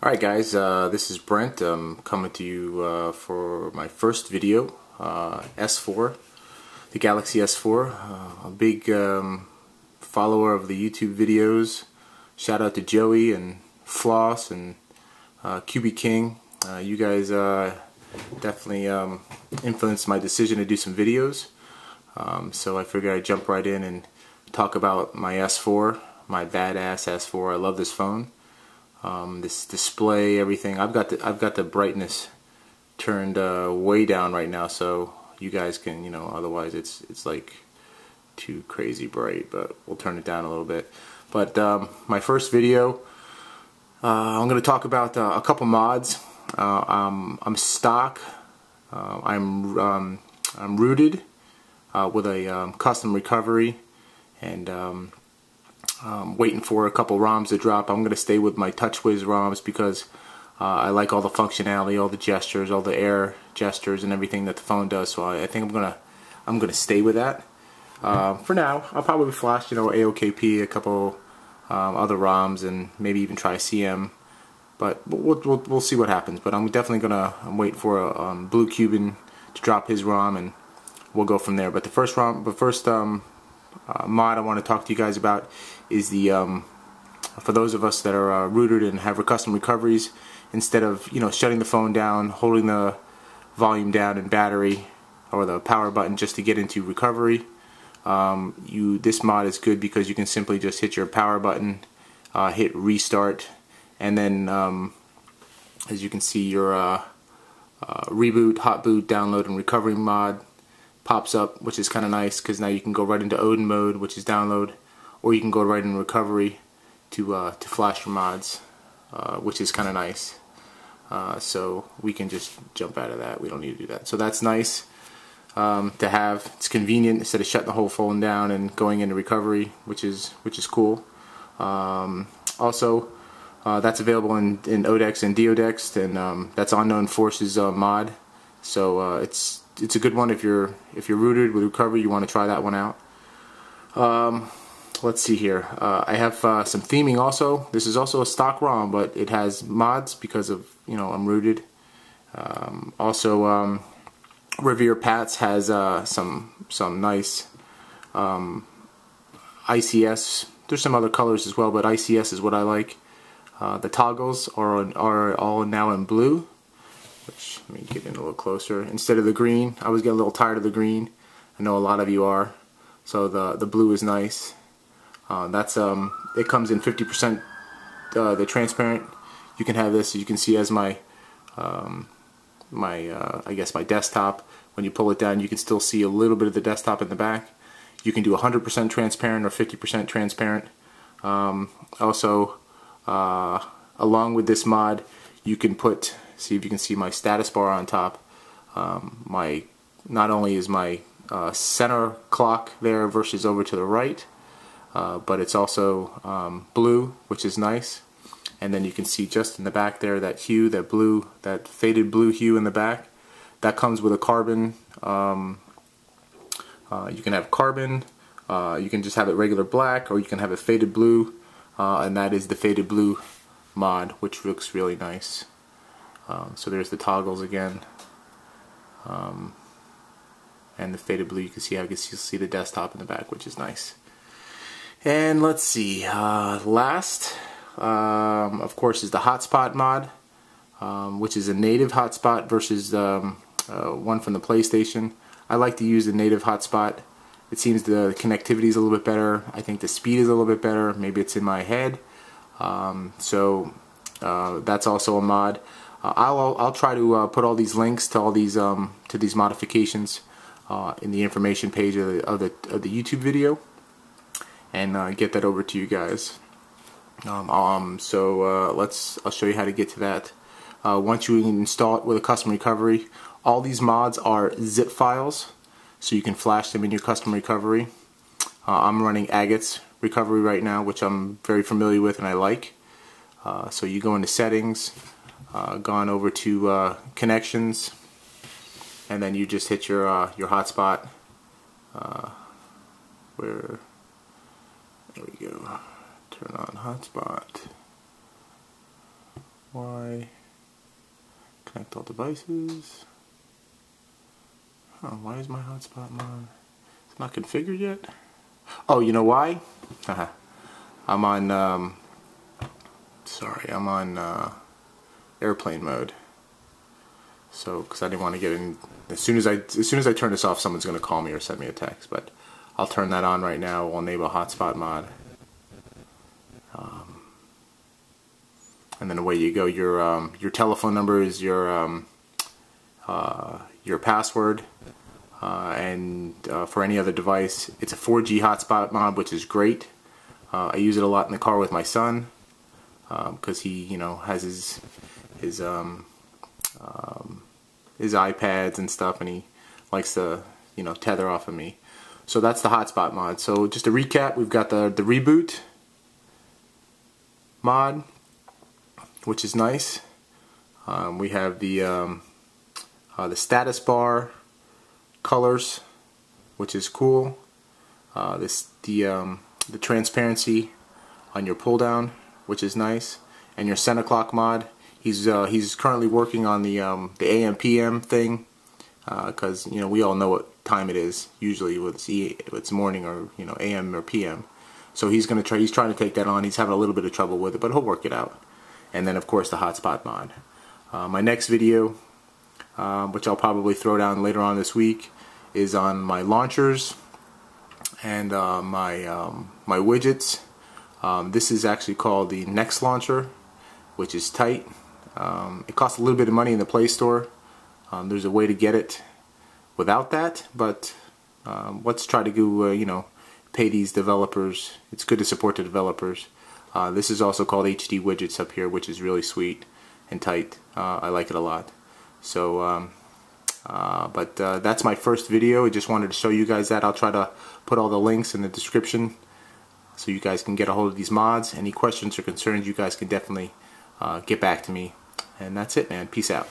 Alright guys, this is Brent. I'm coming to you for my first video, S4, the Galaxy S4. A big follower of the YouTube videos. Shout out to Joey and Floss and QB King. You guys definitely influenced my decision to do some videos. So I figured I'd jump right in and talk about my S4, my badass S4. I love this phone. This display, everything. I've got the brightness turned way down right now, so you guys can, otherwise it's like too crazy bright. But we'll turn it down a little bit. But my first video, I'm going to talk about a couple mods. I'm stock. I'm rooted with a custom recovery, and waiting for a couple ROMs to drop. I'm going to stay with my TouchWiz ROMs because I like all the functionality, all the gestures, all the air gestures and everything that the phone does. So I think I'm gonna stay with that. For now, I'll probably flash AOKP, a couple other ROMs, and maybe even try CM. But we'll see what happens. But I'm definitely I'm waiting for a Blue Cuban to drop his ROM, and we'll go from there. But the first mod I want to talk to you guys about is the for those of us that are rooted and have custom recoveries. Instead of shutting the phone down, holding the volume down and battery or the power button just to get into recovery, this mod is good because you can simply just hit your power button, hit restart, and then as you can see, your reboot, hot boot, download, and recovery mod pops up, which is kind of nice because now you can go right into Odin mode, which is download, or you can go right in recovery to flash your mods, which is kind of nice. So we can just jump out of that. We don't need to do that. So that's nice to have. It's convenient instead of shutting the whole phone down and going into recovery, which is cool. Also, that's available in Odex and Deodex, and that's Unknown Forces mod. So it's a good one if you're rooted with recovery. You want to try that one out. Let's see here. I have some theming also. This is also a stock ROM, but it has mods because of I'm rooted. Also, Revere Pats has some nice ICS. There's some other colors as well, but ICS is what I like. The toggles are all now in blue. Which, let me get in a little closer. Instead of the green, I was getting a little tired of the green. I know a lot of you are. So the blue is nice. It comes in 50% the transparent. You can have this. You can see as my I guess my desktop. When you pull it down, you can still see a little bit of the desktop in the back. You can do 100% transparent or 50% transparent. Also, along with this mod, you can put. See if you can see my status bar on top. Not only is my center clock there versus over to the right, but it's also blue, which is nice. And then you can see just in the back there that hue, that faded blue hue in the back. That comes with a carbon. You can have carbon. You can just have it regular black, or you can have it faded blue, and that is the faded blue mod, which looks really nice. So there's the toggles again, and the faded blue. You can see you'll see the desktop in the back, which is nice. And let's see. Last, of course, is the hotspot mod, which is a native hotspot versus one from the PlayStation. I like to use the native hotspot. It seems the connectivity is a little bit better. I think the speed is a little bit better. Maybe it's in my head. So that's also a mod. I'll try to put all these links to all these modifications in the information page of the YouTube video, and get that over to you guys. I'll show you how to get to that. Once you install it with a custom recovery, all these mods are zip files, so you can flash them in your custom recovery. I'm running Agate's recovery right now, which I'm very familiar with and I like. So you go into settings. Gone over to connections, and then you just hit your hotspot. There we go. Turn on hotspot. Why Connect all devices. Oh, why is my hotspot mod? It's not configured yet? Oh, you know why? I'm on, sorry, I'm on airplane mode. So, because I didn't want to get in, as soon as I turn this off, someone's going to call me or send me a text. But I'll turn that on right now. I'll enable hotspot mod, and then away you go. Your telephone number is your password, and for any other device, it's a 4G hotspot mod, which is great. I use it a lot in the car with my son because he, has his iPads and stuff, and he likes to, tether off of me. So that's the hotspot mod. So just to recap, we've got the reboot mod, which is nice. We have the status bar colors, which is cool. The transparency on your pull down, which is nice, and your center clock mod. He's currently working on the AM PM thing, because we all know what time it is. Usually it's morning or AM or PM. So he's trying to take that on. He's having a little bit of trouble with it, but he'll work it out. And then of course the hotspot mod. My next video, which I'll probably throw down later on this week, is on my launchers and my widgets. This is actually called the Next Launcher, which is tight. It costs a little bit of money in the Play Store. There's a way to get it without that, but let's try to go, pay these developers. It's good to support the developers. This is also called HD Widgets up here, which is really sweet and tight. I like it a lot. So, that's my first video. I just wanted to show you guys that. I'll try to put all the links in the description so you guys can get a hold of these mods. Any questions or concerns, you guys can definitely get back to me. And that's it, man. Peace out.